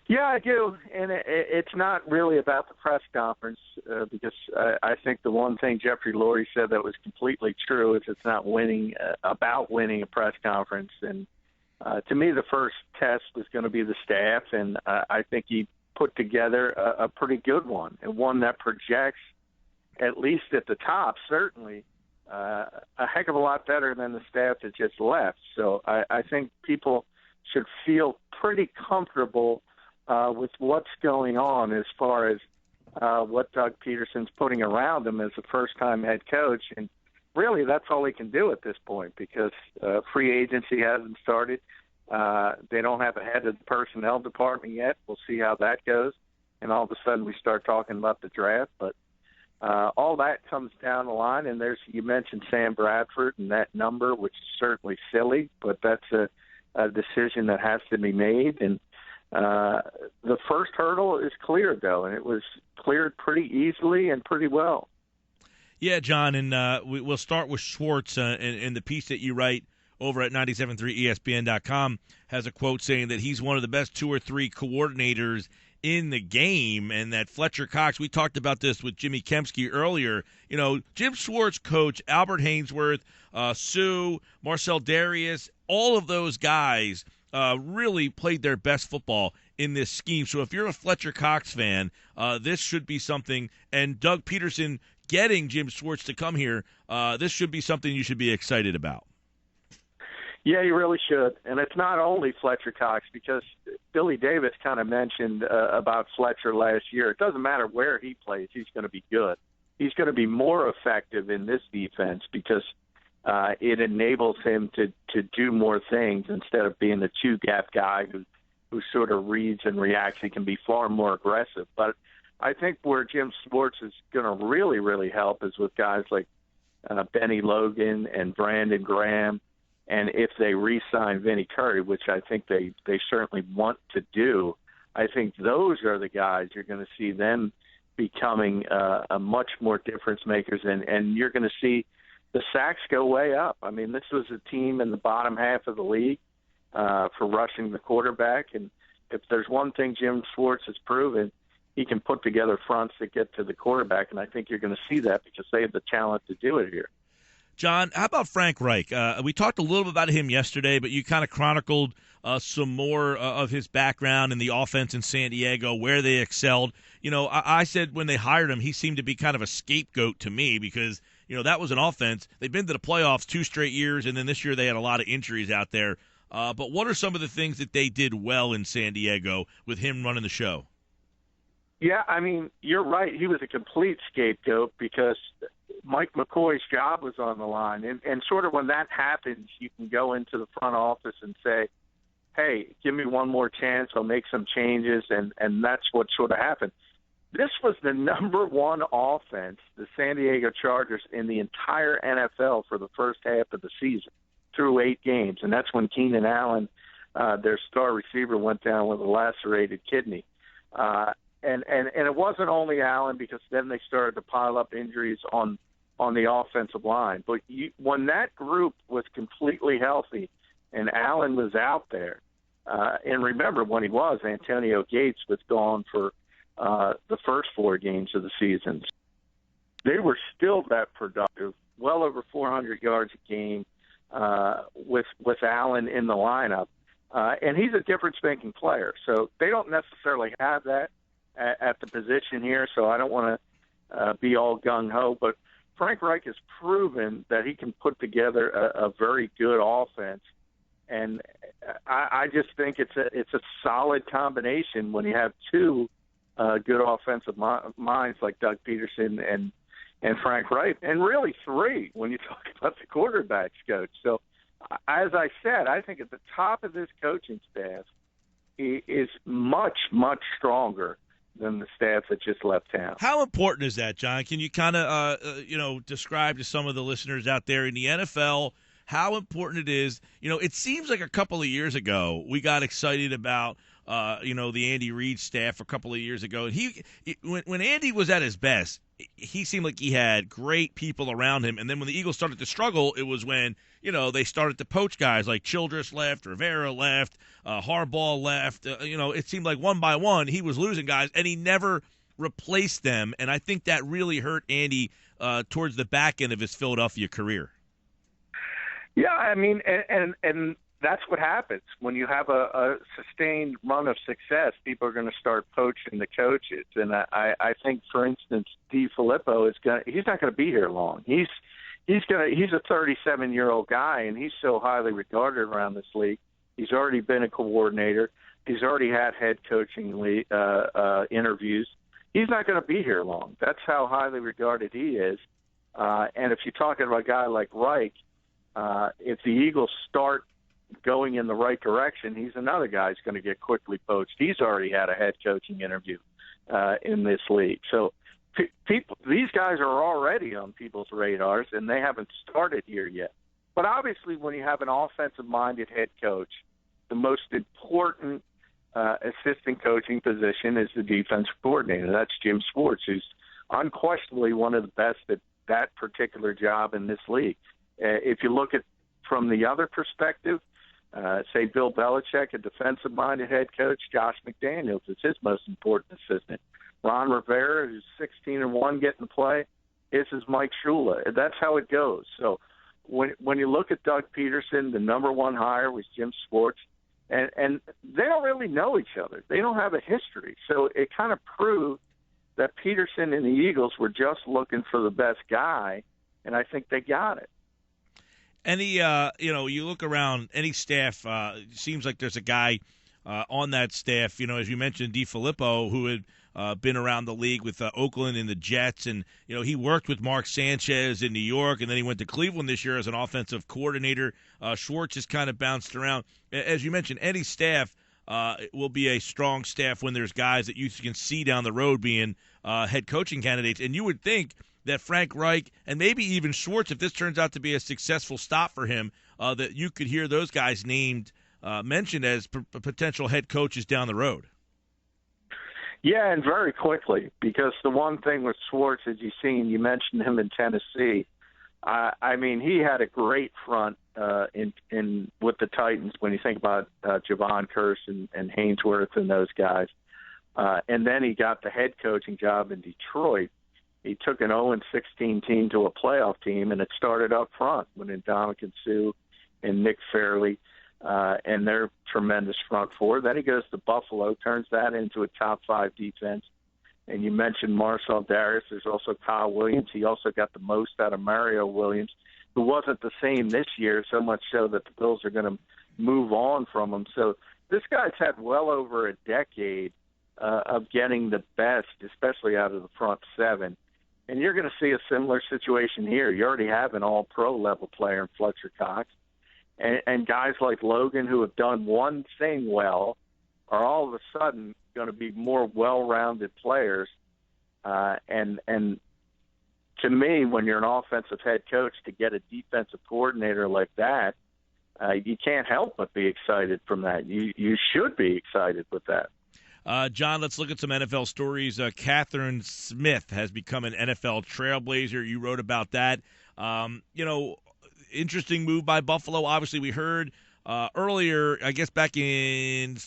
Yeah, I do, and it's not really about the press conference because I think the one thing Jeffrey Lurie said that was completely true is it's not about winning a press conference. And to me, the first test was going to be the staff, and I think he put together a pretty good one, and one that projects, at least at the top, certainly, a heck of a lot better than the staff that just left. So I think people should feel pretty comfortable with what's going on as far as what Doug Peterson's putting around him as a first-time head coach. And really, that's all he can do at this point because free agency hasn't started. They don't have a head of the personnel department yet. We'll see how that goes. And all of a sudden, we start talking about the draft. But all that comes down the line. And you mentioned Sam Bradford and that number, which is certainly silly, but that's a decision that has to be made. And the first hurdle is cleared, though, and it was cleared pretty easily and pretty well. Yeah, John, and we'll start with Schwartz, and the piece that you write over at 97.3ESPN.com has a quote saying that he's one of the best 2 or 3 coordinators in the game, and that Fletcher Cox, we talked about this with Jimmy Kempski earlier, Jim Schwartz coach Albert Hainsworth, Sue, Marcel Darius, all of those guys really played their best football in this scheme. So if you're a Fletcher Cox fan, this should be something, and Doug Peterson getting Jim Schwartz to come here, this should be something you should be excited about. Yeah, you really should. And it's not only Fletcher Cox, because Billy Davis kind of mentioned about Fletcher last year. It doesn't matter where he plays, he's going to be good. He's going to be more effective in this defense because it enables him to do more things instead of being the two-gap guy who sort of reads and reacts. He can be far more aggressive. But I think where Jim Schwartz is going to really, really help is with guys like Benny Logan and Brandon Graham. And if they re-sign Vinny Curry, which I think they certainly want to do, I think those are the guys you're going to see them becoming a much more difference makers. And you're going to see the sacks go way up. I mean, this was a team in the bottom half of the league for rushing the quarterback. And if there's one thing Jim Schwartz has proven, he can put together fronts that get to the quarterback. And I think you're going to see that because they have the talent to do it here. John, how about Frank Reich? We talked a little bit about him yesterday, but you kind of chronicled some more of his background in the offense in San Diego, where they excelled. I said when they hired him, he seemed to be kind of a scapegoat to me because, that was an offense. They've been to the playoffs 2 straight years, and then this year they had a lot of injuries out there. But what are some of the things that they did well in San Diego with him running the show? Yeah, I mean, you're right. He was a complete scapegoat because Mike McCoy's job was on the line. And sort of when that happens, you can go into the front office and say, hey, give me one more chance. I'll make some changes. And that's what sort of happened. This was the number 1 offense, the San Diego Chargers, in the entire NFL for the first half of the season through 8 games. And that's when Keenan Allen, their star receiver, went down with a lacerated kidney. And it wasn't only Allen because then they started to pile up injuries on the offensive line. But when that group was completely healthy and Allen was out there, and remember when he was, Antonio Gates was gone for the first 4 games of the season. They were still that productive, well over 400 yards a game with Allen in the lineup. And he's a difference-making player. So they don't necessarily have that at the position here, so I don't want to be all gung-ho. But Frank Reich has proven that he can put together a very good offense. And I just think it's a solid combination when you have 2 good offensive minds like Doug Peterson and Frank Reich, and really 3 when you talk about the quarterbacks coach. So, as I said, I think at the top of this coaching staff is much, much stronger than the staff that just left town. How important is that, John? Can you kind of, describe to some of the listeners out there in the NFL how important it is? It seems like a couple of years ago we got excited about, the Andy Reid staff a couple of years ago. And when Andy was at his best, he seemed like he had great people around him. And then when the Eagles started to struggle, it was when, they started to poach guys like Childress left, Rivera left, Harbaugh left. It seemed like one by one he was losing guys, and he never replaced them. And I think that really hurt Andy towards the back end of his Philadelphia career. Yeah, I mean, and that's what happens when you have a sustained run of success. People are going to start poaching the coaches, and I think, for instance, DiFilippo he's not going to be here long. He's a 37-year-old guy, and he's so highly regarded around this league. He's already been a coordinator. He's already had head coaching interviews. He's not going to be here long. That's how highly regarded he is. And if you're talking about a guy like Reich, if the Eagles start going in the right direction, he's another guy who's going to get quickly poached. He's already had a head coaching interview in this league. So these guys are already on people's radars, and they haven't started here yet. But obviously, when you have an offensive-minded head coach, the most important assistant coaching position is the defensive coordinator. That's Jim Schwartz, who's unquestionably one of the best at that particular job in this league. If you look at from the other perspective, say Bill Belichick, a defensive-minded head coach, Josh McDaniels is his most important assistant. Ron Rivera, who's 16-1 getting to play, this is Mike Shula. That's how it goes. So when you look at Doug Peterson, the number one hire was Jim Schwartz, and they don't really know each other. They don't have a history. So it kind of proved that Peterson and the Eagles were just looking for the best guy, and I think they got it. Any, you look around any staff, it seems like there's a guy on that staff, as you mentioned, DiFilippo, who had been around the league with Oakland and the Jets, and, he worked with Mark Sanchez in New York, and then he went to Cleveland this year as an offensive coordinator. Schwartz has kind of bounced around. As you mentioned, any staff will be a strong staff when there's guys that you can see down the road being head coaching candidates, and you would think that Frank Reich and maybe even Schwartz, if this turns out to be a successful stop for him, that you could hear those guys mentioned as potential head coaches down the road. Yeah, and very quickly, because the one thing with Schwartz, as you've seen, you mentioned him in Tennessee. He had a great front in with the Titans when you think about Javon Curse and Haynesworth and those guys. And then he got the head coaching job in Detroit. He took an 0-16 team to a playoff team, and it started up front when Ndamukong Suh and Nick Fairley and their tremendous front four. Then he goes to Buffalo, turns that into a top-5 defense. And you mentioned Marcel Darius. There's also Kyle Williams. He also got the most out of Mario Williams, who wasn't the same this year, so much so that the Bills are going to move on from him. So this guy's had well over a decade of getting the best, especially out of the front seven. And you're going to see a similar situation here. You already have an all-pro level player in Fletcher Cox. And guys like Logan, who have done one thing well, are all of a sudden going to be more well-rounded players. And to me, when you're an offensive head coach, to get a defensive coordinator like that, you can't help but be excited from that. You should be excited with that. John, let's look at some NFL stories. Catherine Smith has become an NFL trailblazer. You wrote about that. Interesting move by Buffalo. Obviously, we heard earlier, I guess back in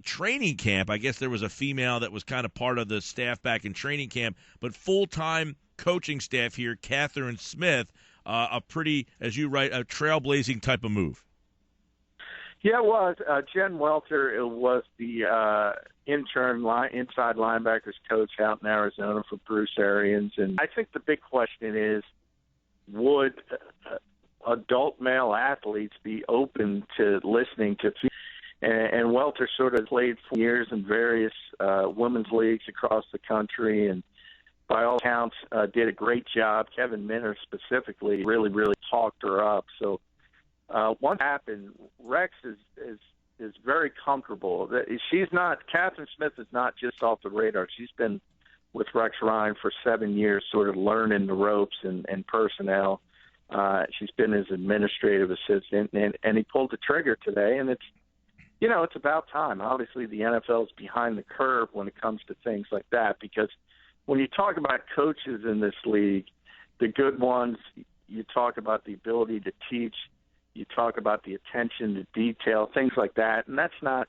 training camp, I guess there was a female that was kind of part of the staff back in training camp, but full-time coaching staff here, Catherine Smith, a pretty, as you write, a trailblazing type of move. Yeah, it was. Jen Welter was the inside linebackers coach out in Arizona for Bruce Arians. And I think the big question is, would adult male athletes be open to listening to and Welter sort of played for years in various women's leagues across the country, and by all accounts did a great job. Kevin Minner specifically really talked her up. So what happened, Rex is very comfortable. Catherine Smith is not just off the radar. She's been with Rex Ryan for 7 years, sort of learning the ropes and personnel. She's been his administrative assistant, and he pulled the trigger today, and it's about time. Obviously, the NFL is behind the curve when it comes to things like that, because when you talk about coaches in this league, the good ones, you talk about the ability to teach, you talk about the attention to detail, things like that, and that's not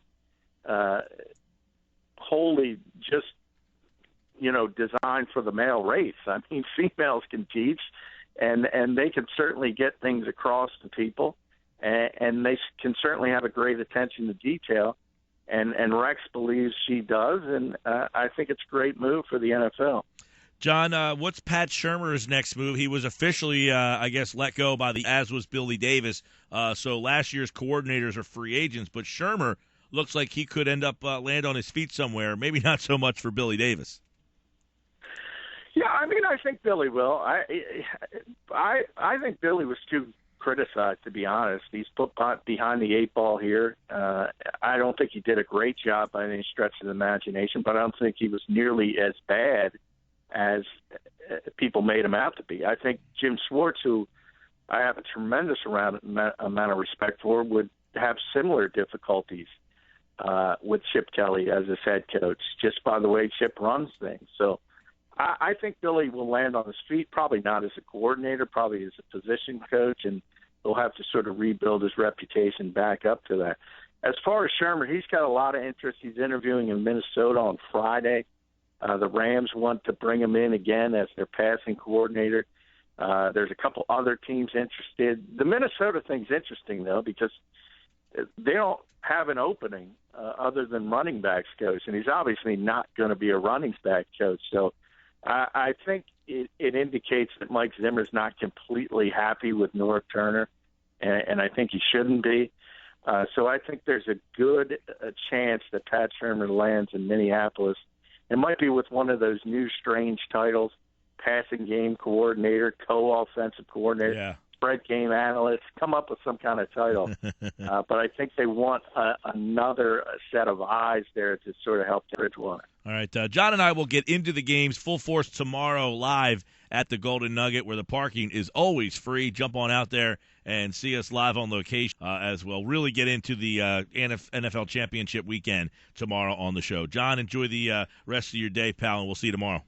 wholly just, designed for the male race. I mean, females can teach, and they can certainly get things across to people, and they can certainly have a great attention to detail, and Rex believes she does, and I think it's a great move for the NFL. John, what's Pat Shurmur's next move? He was officially, let go as was Billy Davis. So last year's coordinators are free agents, but Shurmur looks like he could end up land on his feet somewhere. Maybe not so much for Billy Davis. Yeah, I mean, I think Billy will. I think Billy was too criticized, to be honest. He's put behind the eight ball here. I don't think he did a great job by any stretch of the imagination, but I don't think he was nearly as bad as people made him out to be. I think Jim Schwartz, who I have a tremendous amount of respect for, would have similar difficulties with Chip Kelly as his head coach, just by the way Chip runs things. So I think Billy will land on his feet, probably not as a coordinator, probably as a position coach, and he'll have to sort of rebuild his reputation back up to that. As far as Shurmur, he's got a lot of interest. He's interviewing in Minnesota on Friday. The Rams want to bring him in again as their passing coordinator. There's a couple other teams interested. The Minnesota thing's interesting, though, because they don't have an opening other than running backs coach, and he's obviously not going to be a running back coach. So I think it indicates that Mike Zimmer's not completely happy with Norv Turner, and I think he shouldn't be. So I think there's a good chance that Pat Shurmur lands in Minneapolis. It might be with one of those new strange titles, passing game coordinator, co-offensive coordinator, spread game analyst. Come up with some kind of title. But I think they want another set of eyes there to sort of help Bridgewater. All right, John and I will get into the games full force tomorrow live at the Golden Nugget, where the parking is always free. Jump on out there and see us live on location as well. Really get into the NFL Championship weekend tomorrow on the show. John, enjoy the rest of your day, pal, and we'll see you tomorrow.